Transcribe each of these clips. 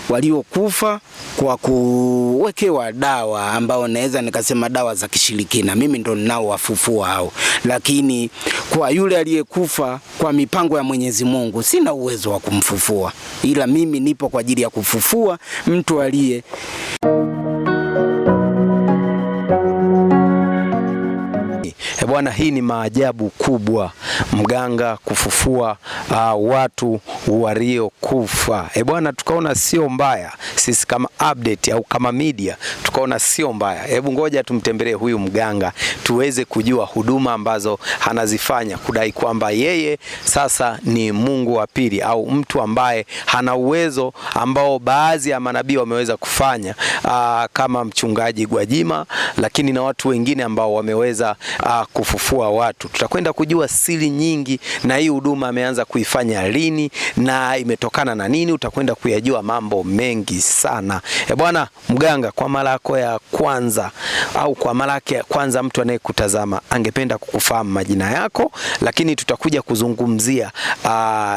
waliokufa kwa kuwekewa dawa ambao naweza nikasema dawa za kishirikina. Mimi ndo ninaowafufua hao, lakini kwa yule aliyekufa kwa mipango ya Mwenyezi Mungu sina uwezo wa kumfufua, ila mimi nipo kwa ajili ya kufufua mtu aliye Bwana, hii ni maajabu kubwa, mganga kufufua watu waliokufa. Bwana, tukaona sio mbaya sisi kama update au kama media, tukaona sio mbaya. Hebu ngoja tumtembelee huyu mganga tuweze kujua huduma ambazo anazifanya, kudai kwamba yeye sasa ni Mungu wa pili au mtu ambaye hana uwezo ambao baadhi ya manabii wameweza kufanya, kama mchungaji Gwajima, lakini na watu wengine ambao wameweza kufufua watu. Tutakwenda kujua siri nyingi, na hii huduma ameanza kuifanya lini na imetokana na nini. Utakwenda kuyajua mambo mengi sana. Bwana mganga, kwa mara yako ya kwanza au kwa mara yake ya kwanza mtu anayekutazama angependa kukufahamu majina yako, lakini tutakuja kuzungumzia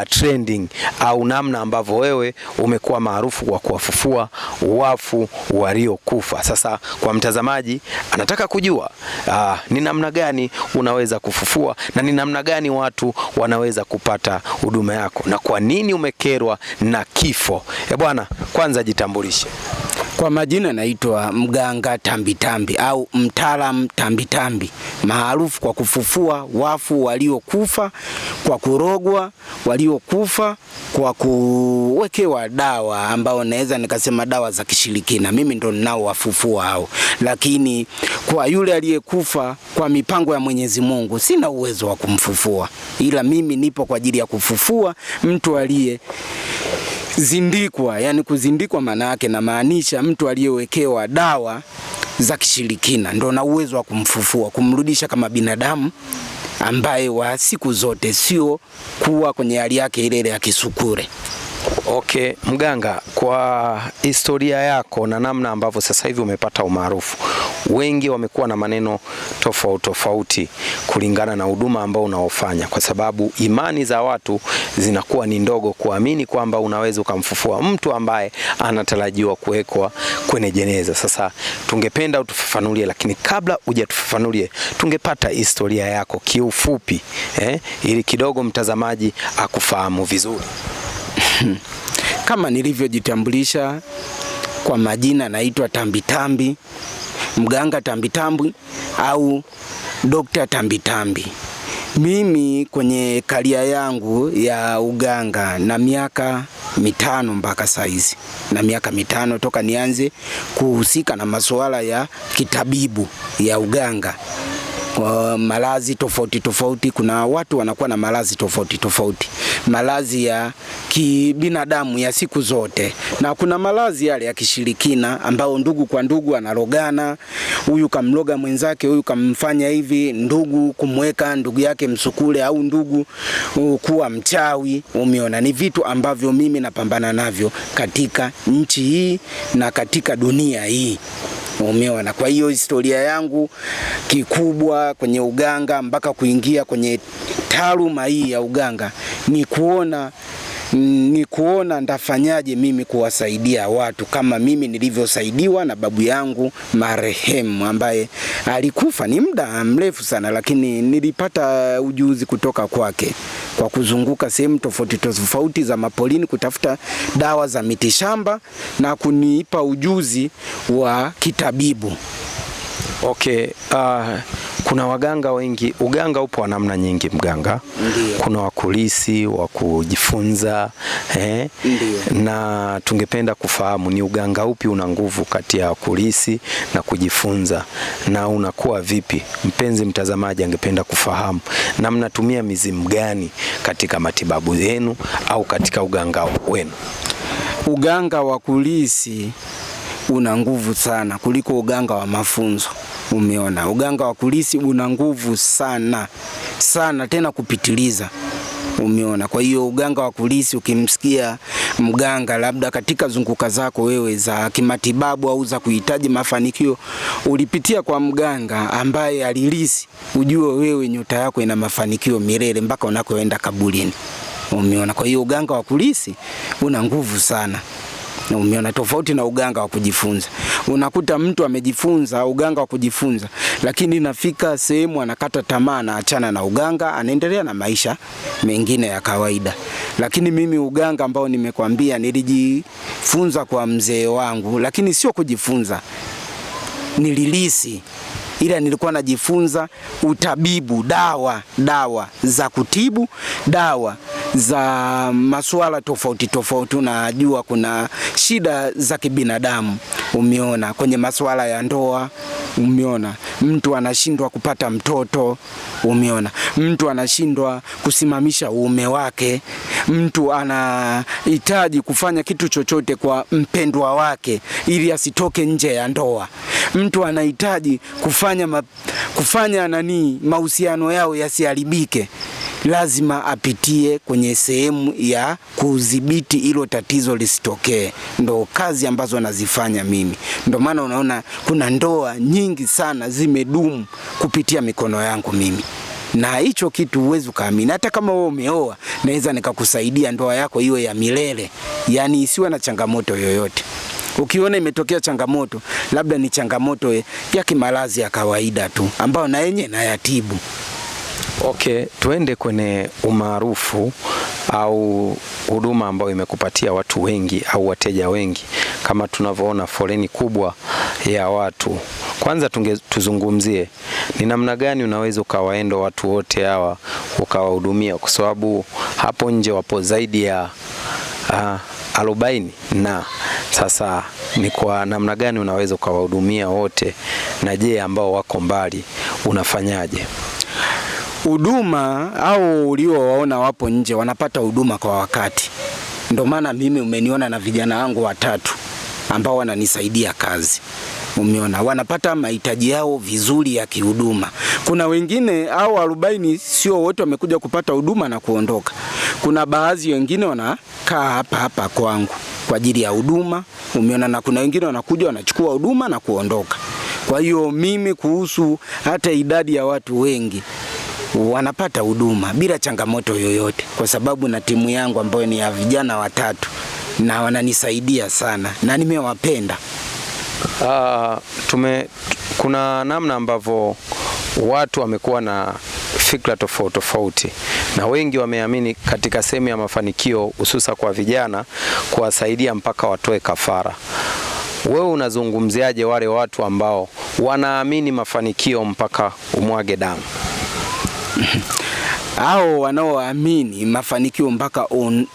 trending au namna ambavyo wewe umekuwa maarufu kwa kuwafufua wafu waliokufa. Sasa kwa mtazamaji anataka kujua ni namna gani unaweza kufufua na ni namna gani watu wanaweza kupata huduma yako na kwa nini umekerwa na kifo. Bwana, kwanza jitambulishe. Kwa majina naitwa mganga Tambitambi au mtaalamu Tambitambi, maarufu kwa kufufua wafu waliokufa kwa kurogwa, waliokufa kwa kuwekewa dawa ambao naweza nikasema dawa za kishirikina. Mimi ndo ninaowafufua hao, lakini kwa yule aliyekufa kwa mipango ya Mwenyezi Mungu sina uwezo wa kumfufua, ila mimi nipo kwa ajili ya kufufua mtu aliye zindikwa. Yani kuzindikwa maana yake na maanisha mtu aliyewekewa dawa za kishirikina, ndo na uwezo wa kumfufua, kumrudisha kama binadamu ambaye wa siku zote, sio kuwa kwenye hali yake ile ya kisukure. Okay, mganga, kwa historia yako na namna ambavyo sasa hivi umepata umaarufu, wengi wamekuwa na maneno tofauti tofauti kulingana na huduma ambao unaofanya, kwa sababu imani za watu zinakuwa ni ndogo kuamini kwamba unaweza ukamfufua mtu ambaye anatarajiwa kuwekwa kwenye jeneza. Sasa tungependa utufafanulie, lakini kabla hujatufafanulie tungepata historia yako kiufupi, ili kidogo mtazamaji akufahamu vizuri. Kama nilivyojitambulisha kwa majina, naitwa Tambitambi, mganga Tambitambi au Dr. Tambitambi. Mimi kwenye karia yangu ya uganga na miaka 5 mpaka saizi, na miaka 5 toka nianze kuhusika na masuala ya kitabibu ya uganga. Kwa malazi tofauti tofauti, kuna watu wanakuwa na malazi tofauti tofauti, malazi ya kibinadamu ya siku zote, na kuna malazi yale ya kishirikina ambao ndugu kwa ndugu analogana, huyu kamloga mwenzake, huyu kamfanya hivi, ndugu kumweka ndugu yake msukule au ndugu kuwa mchawi. Umeona, ni vitu ambavyo mimi napambana navyo katika nchi hii na katika dunia hii. Umeona, kwa hiyo historia yangu kikubwa kwenye uganga mpaka kuingia kwenye taaluma hii ya uganga ni kuona ndafanyaje mimi kuwasaidia watu kama mimi nilivyosaidiwa na babu yangu marehemu ambaye alikufa ni muda mrefu sana, lakini nilipata ujuzi kutoka kwake kwa kuzunguka sehemu tofauti tofauti za mapolini kutafuta dawa za mitishamba na kunipa ujuzi wa kitabibu. Okay, kuna waganga wengi, uganga upo wa namna nyingi mganga. Ndiyo. Kuna wakulisi wa kujifunza, na tungependa kufahamu ni uganga upi una nguvu kati ya wakulisi na kujifunza, na unakuwa vipi? Mpenzi mtazamaji angependa kufahamu na mnatumia mizimu gani katika matibabu yenu au katika uganga wenu? Uganga wa kulisi una nguvu sana kuliko uganga wa mafunzo. Umeona, uganga wa kulisi una nguvu sana sana, tena kupitiliza. Umeona, kwa hiyo uganga wa kulisi ukimsikia mganga labda katika zunguka zako wewe za kimatibabu au za kuhitaji mafanikio ulipitia kwa mganga ambaye alilisi, ujue wewe nyota yako ina mafanikio milele mpaka unakoenda kaburini. Umeona, kwa hiyo uganga wa kulisi una nguvu sana. Na umeona, tofauti na uganga wa kujifunza. Unakuta mtu amejifunza uganga wa kujifunza, lakini nafika sehemu anakata tamaa na achana na uganga, anaendelea na maisha mengine ya kawaida. Lakini mimi uganga ambao nimekwambia nilijifunza kwa mzee wangu, lakini sio kujifunza, nililisi, ila nilikuwa najifunza utabibu, dawa za kutibu, dawa za masuala tofauti tofauti. Unajua kuna shida za kibinadamu, umeona, kwenye masuala ya ndoa, umeona, mtu anashindwa kupata mtoto, umeona, mtu anashindwa kusimamisha uume wake, mtu anahitaji kufanya kitu chochote kwa mpendwa wake ili asitoke nje ya ndoa, mtu anahitaji kufanya mahusiano yao yasiharibike, lazima apitie kwenye sehemu ya kudhibiti hilo tatizo lisitokee. Ndo kazi ambazo nazifanya mimi. Ndo maana unaona kuna ndoa nyingi sana zimedumu kupitia mikono yangu mimi. Na hicho kitu huwezi ukaamini. Hata kama wewe umeoa, naweza nikakusaidia ndoa yako iwe ya milele, yani isiwe na changamoto yoyote. Ukiona imetokea changamoto, labda ni changamoto ya kimalazi ya kawaida tu, ambao na yenye na yatibu. Okay, tuende kwenye umaarufu au huduma ambayo imekupatia watu wengi au wateja wengi, kama tunavyoona foleni kubwa ya watu. Kwanza tuzungumzie ni namna gani unaweza ukawaenda watu wote hawa ukawahudumia, kwa sababu hapo nje wapo zaidi ya 40 na sasa ni kwa namna gani unaweza ukawahudumia wote, na je ambao wako mbali unafanyaje? Huduma au uliowaona wapo nje wanapata huduma kwa wakati. Ndio maana mimi umeniona na vijana wangu 3 ambao wananisaidia kazi. Umeona, wanapata mahitaji yao vizuri ya kihuduma. Kuna wengine au 40 sio wote wamekuja kupata huduma na kuondoka. Kuna baadhi wengine wanakaa hapa kwangu kwa ajili ya huduma. Umeona, na kuna wengine wanakuja wanachukua huduma na kuondoka. Kwa hiyo mimi kuhusu hata idadi ya watu wengi wanapata huduma bila changamoto yoyote, kwa sababu na timu yangu ambayo ni ya vijana 3 na wananisaidia sana na nimewapenda. Kuna namna ambavyo watu wamekuwa na fikra tofauti tofauti, na wengi wameamini katika sehemu ya mafanikio, hususa kwa vijana, kuwasaidia mpaka watoe kafara. Wewe unazungumziaje wale watu ambao wanaamini mafanikio mpaka umwage damu? Hao wanaoamini mafanikio mpaka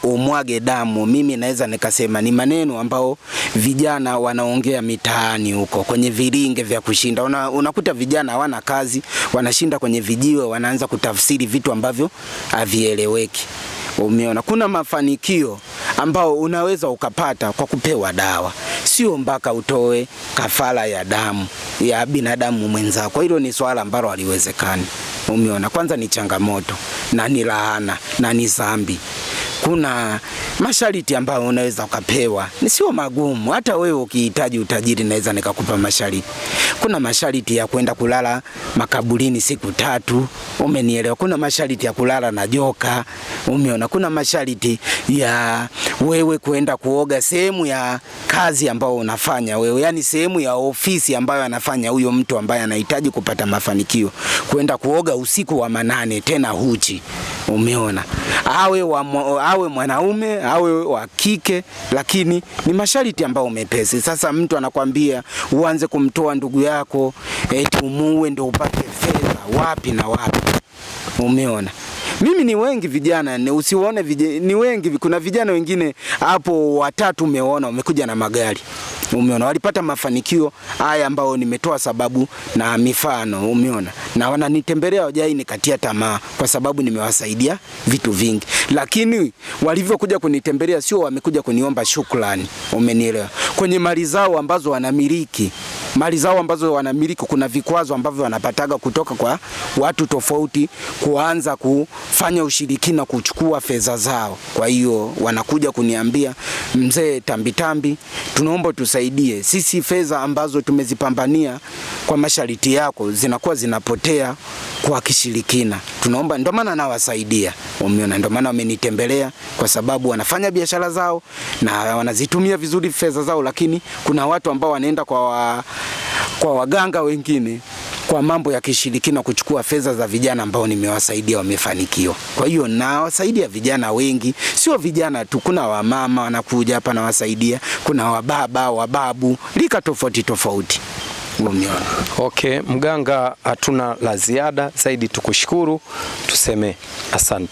umwage damu, mimi naweza nikasema ni maneno ambao vijana wanaongea mitaani huko kwenye viringe vya kushinda. Unakuta vijana hawana kazi, wanashinda kwenye vijiwe, wanaanza kutafsiri vitu ambavyo havieleweki. Umeona, kuna mafanikio ambao unaweza ukapata kwa kupewa dawa, sio mpaka utoe kafara ya damu ya binadamu mwenzako. Hilo ni swala ambalo haliwezekani. Umeona, kwanza ni changamoto na ni laana na ni dhambi. Kuna masharti ambayo unaweza ukapewa, ni sio magumu. Hata wewe ukihitaji utajiri naweza nikakupa masharti. Kuna masharti ya kwenda kulala makaburini siku 3, umenielewa? Kuna masharti ya kulala na joka, umeona? Kuna masharti ya wewe kwenda kuoga sehemu ya kazi ambayo unafanya wewe, yani sehemu ya ofisi ambayo anafanya huyo mtu ambaye anahitaji kupata mafanikio, kwenda kuoga usiku wa manane, tena huchi. Umeona, awe mwanaume awe wa kike, lakini ni masharti ambayo umepesi. Sasa mtu anakwambia uanze kumtoa ndugu yako eti umuue ndio upate fedha, wapi na wapi? Umeona, mimi ni wengi vijana, usione ni wengi. Kuna vijana wengine hapo 3 umeona wamekuja na magari, umeona, walipata mafanikio haya ambao nimetoa sababu na mifano, umeona, na wananitembelea, hawajai nikatia tamaa kwa sababu nimewasaidia vitu vingi. Lakini walivyokuja kunitembelea sio wamekuja kuniomba shukrani, umenielewa? Kwenye mali zao ambazo wanamiliki, mali zao ambazo wanamiliki, kuna vikwazo ambavyo wanapataga kutoka kwa watu tofauti kuanza kufanya ushirikina kuchukua fedha zao. Kwa hiyo wanakuja kuniambia, mzee Tambitambi, tunaomba tusaidie, sisi fedha ambazo tumezipambania kwa masharti yako zinakuwa zinapotea kwa kishirikina, tunaomba. Ndio maana nawasaidia, umeona, ndio maana wamenitembelea, kwa sababu wanafanya biashara zao na wanazitumia vizuri fedha zao, lakini kuna watu ambao wanaenda kwa waganga wengine kwa mambo ya kishirikina kuchukua fedha za vijana ambao nimewasaidia wamefanikiwa. Kwa hiyo nawasaidia vijana wengi, sio vijana tu, kuna wamama wanakuja hapa nawasaidia, kuna wababa, wababu, rika tofauti tofauti. Okay, mganga, hatuna la ziada zaidi, tukushukuru, tuseme asante.